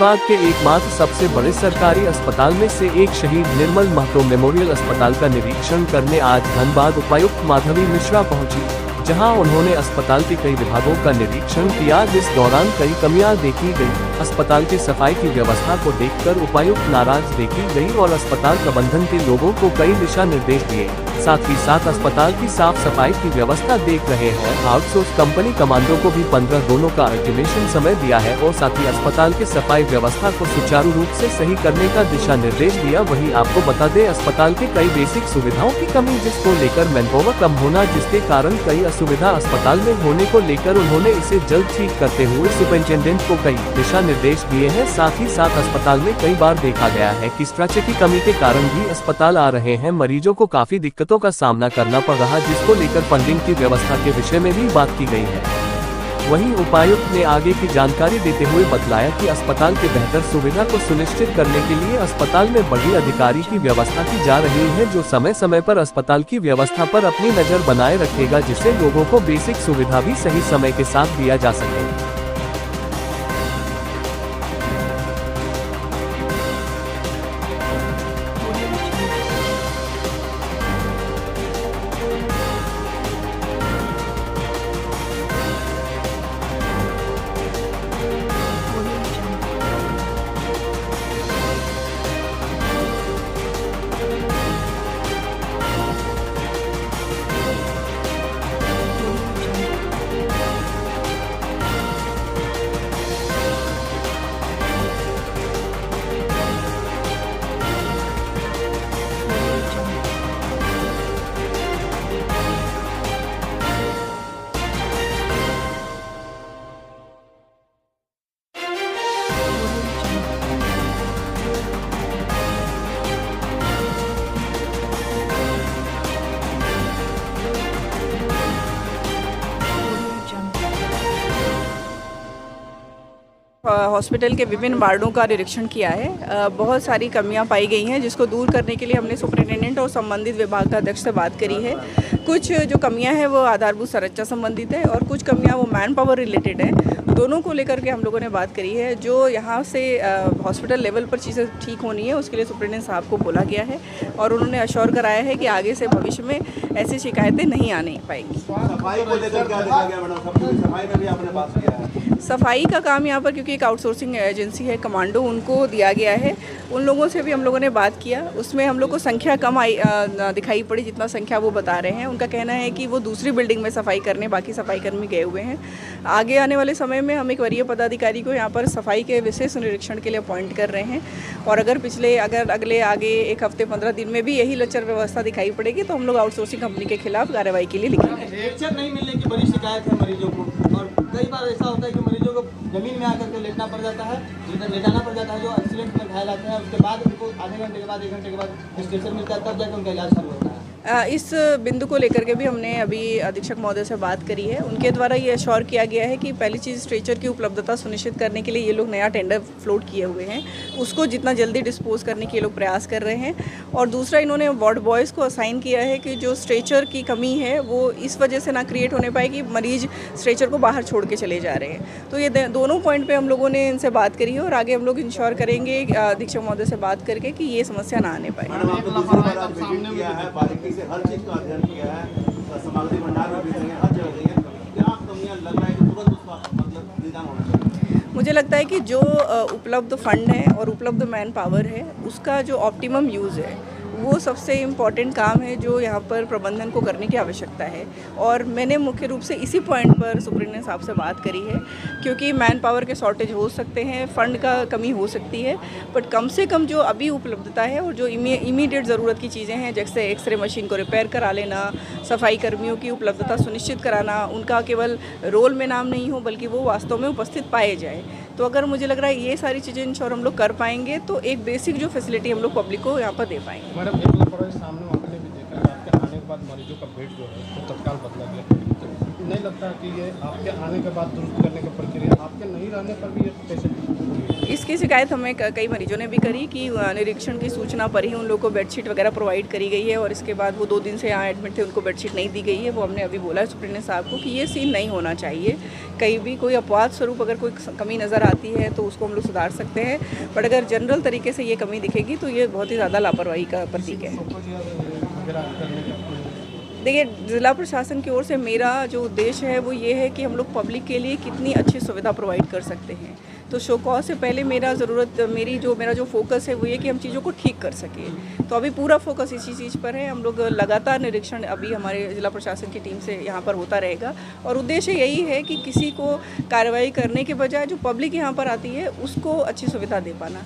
धनबाद के एकमात्र सबसे बड़े सरकारी अस्पताल में से एक शहीद निर्मल महतो मेमोरियल अस्पताल का निरीक्षण करने आज धनबाद उपायुक्त माधवी मिश्रा पहुंची, जहां उन्होंने अस्पताल के कई विभागों का निरीक्षण किया, जिस दौरान कई कमियां देखी गई। अस्पताल की सफाई की व्यवस्था को देखकर उपायुक्त नाराज देखी गई और अस्पताल प्रबंधन के लोगों को कई दिशा निर्देश दिए। साथ ही साथ अस्पताल की साफ सफाई की व्यवस्था देख रहे हैं आउटसोर्स कंपनी कमांडो को भी 15 दिनों का अल्टीमेशन समय दिया है और साथ ही अस्पताल की सफाई व्यवस्था को सुचारू रूप से सही करने का दिशा निर्देश दिया। वहीं आपको बता दें, अस्पताल के कई बेसिक सुविधाओं की कमी, जिसको लेकर मैनपावर कम होना, जिसके कारण कई असुविधा अस्पताल में होने को लेकर उन्होंने इसे जल्द ठीक करते हुए सुपरिटेंडेंट को कई दिशा निर्देश दिए हैं। साथ ही साथ अस्पताल में कई बार देखा गया है कि स्ट्रक्चर की कमी के कारण भी अस्पताल आ रहे हैं मरीजों को काफी दिक्कतों का सामना करना पड़ रहा, जिसको लेकर फंडिंग की व्यवस्था के विषय में भी बात की गई है। वहीं उपायुक्त ने आगे की जानकारी देते हुए बतलाया कि अस्पताल के बेहतर सुविधा को सुनिश्चित करने के लिए अस्पताल में बड़ी अधिकारी की व्यवस्था की जा रही है, जो समय समय पर अस्पताल की व्यवस्था पर अपनी नजर बनाए रखेगा, जिससे लोगों को बेसिक सुविधा भी सही समय के साथ दिया जा सके। हॉस्पिटल के विभिन्न वार्डों का निरीक्षण किया है। बहुत सारी कमियां पाई गई हैं, जिसको दूर करने के लिए हमने सुपरिटेंडेंट और संबंधित विभाग का अध्यक्ष से बात करी है। कुछ जो कमियां हैं वो आधारभूत संरचना संबंधित है और कुछ कमियां वो मैन पावर रिलेटेड है। दोनों को लेकर के हम लोगों ने बात करी है। जो यहाँ से हॉस्पिटल लेवल पर चीज़ें ठीक होनी है, उसके लिए सुपरिटेंडेंट साहब को बोला गया है और उन्होंने अश्योर कराया है कि आगे से भविष्य में ऐसी शिकायतें नहीं आने पाएंगी। सफाई को लेकर क्या देखा गया मैडम? सफाई में भी आपने बात किया है। सफाई का काम यहाँ पर क्योंकि एक आउटसोर्सिंग एजेंसी है कमांडो, उनको दिया गया है। उन लोगों से भी हम लोगों ने बात किया, उसमें हम लोग को संख्या कम दिखाई पड़ी जितना संख्या वो बता रहे हैं। उनका कहना है कि वो दूसरी बिल्डिंग में सफाई करने बाकी सफाई कर्मी गए हुए हैं। आगे आने वाले समय में हम एक वरीय पदाधिकारी को यहाँ पर सफाई के विशेष निरीक्षण के लिए अपॉइंट कर रहे हैं और अगर अगले आगे एक हफ्ते 15 दिन में भी यही लचर व्यवस्था दिखाई पड़ेगी तो हम लोग आउटसोर्सिंग कंपनी के खिलाफ कार्रवाई के लिए लिखेंगे। स्ट्रक्चर नहीं मिलने की बड़ी शिकायत है मरीजों को और कई बार ऐसा होता है कि मरीजों को जमीन में आकर के लेटना पड़ जाता है, लेटाना पड़ जाता है। जो एक्सीडेंट में घायल आते हैं उसके बाद उनको आधे घंटे के बाद 1 घंटे के बाद स्ट्रेचर मिलता है, तब जाकर उनका इलाज शुरू होता है। इस बिंदु को लेकर के भी हमने अभी अधीक्षक महोदय से बात करी है। उनके द्वारा ये अश्योर किया गया है कि पहली चीज़ स्ट्रेचर की उपलब्धता सुनिश्चित करने के लिए ये लोग नया टेंडर फ्लोट किए हुए हैं, उसको जितना जल्दी डिस्पोज करने के ये लोग प्रयास कर रहे हैं। और दूसरा, इन्होंने वार्ड बॉयज़ को असाइन किया है कि जो स्ट्रेचर की कमी है वो इस वजह से ना क्रिएट होने पाए कि मरीज स्ट्रेचर को बाहर छोड़ के चले जा रहे हैं। तो ये दोनों पॉइंट पर हम लोगों ने इनसे बात करी है और आगे हम लोग इंश्योर करेंगे अधीक्षक महोदय से बात करके कि ये समस्या ना आने पाए। किया है, सामग्री भंडार में भी हर जगह है, क्या कमियां लग रहा है कि तुरंत उसका मतलब निदान होना चाहिए? मुझे लगता है कि जो उपलब्ध फंड है और उपलब्ध मैन पावर है उसका जो ऑप्टिमम यूज़ है वो सबसे इम्पॉर्टेंट काम है जो यहाँ पर प्रबंधन को करने की आवश्यकता है। और मैंने मुख्य रूप से इसी पॉइंट पर सुपरिटेंडेंट साहब से बात करी है, क्योंकि मैन पावर के शॉर्टेज हो सकते हैं, फंड का कमी हो सकती है, बट कम से कम जो अभी उपलब्धता है और जो इमीडिएट ज़रूरत की चीज़ें हैं, जैसे एक्सरे मशीन को रिपेयर करा लेना, सफाई कर्मियों की उपलब्धता सुनिश्चित कराना, उनका केवल रोल में नाम नहीं हो बल्कि वो वास्तव में उपस्थित पाए जाए। तो अगर मुझे लग रहा है ये सारी चीज़ें इंश्योर हम लोग कर पाएंगे तो एक बेसिक जो फैसिलिटी हम लोग पब्लिक को यहाँ पर दे पाएंगे। मैडम, एक सामने मामले भी देखा है, आपके आने के बाद मरीजों का बेड जो है वो तत्काल बदला गया, तो नहीं लगता कि ये आपके आने के बाद दुरुस्त करने की प्रक्रिया आपके नहीं रहने पर भी ये कैसे? इसकी शिकायत हमें कई मरीजों ने भी करी कि निरीक्षण की सूचना पर ही उन लोगों को बेडशीट वगैरह प्रोवाइड करी गई है और इसके बाद वो 2 दिन से यहाँ एडमिट थे, उनको बेडशीट नहीं दी गई है। वो हमने अभी बोला है सुप्रिंटेंडेंट साहब को कि ये सीन नहीं होना चाहिए। कहीं भी कोई अपवाद स्वरूप अगर कोई कमी नज़र आती है तो उसको हम लोग सुधार सकते हैं, बट अगर जनरल तरीके से ये कमी दिखेगी तो ये बहुत ही ज़्यादा लापरवाही का प्रतीक है। देखिए, ज़िला प्रशासन की ओर से मेरा जो उद्देश्य है वो ये है कि हम लोग पब्लिक के लिए कितनी अच्छी सुविधा प्रोवाइड कर सकते हैं। तो शो कॉज से पहले मेरा जो फोकस है वो ये कि हम चीज़ों को ठीक कर सकें। तो अभी पूरा फोकस इसी चीज़ पर है। हम लोग लगातार निरीक्षण अभी हमारे ज़िला प्रशासन की टीम से यहाँ पर होता रहेगा और उद्देश्य यही है कि किसी को कार्रवाई करने के बजाय जो पब्लिक यहाँ पर आती है उसको अच्छी सुविधा दे पाना।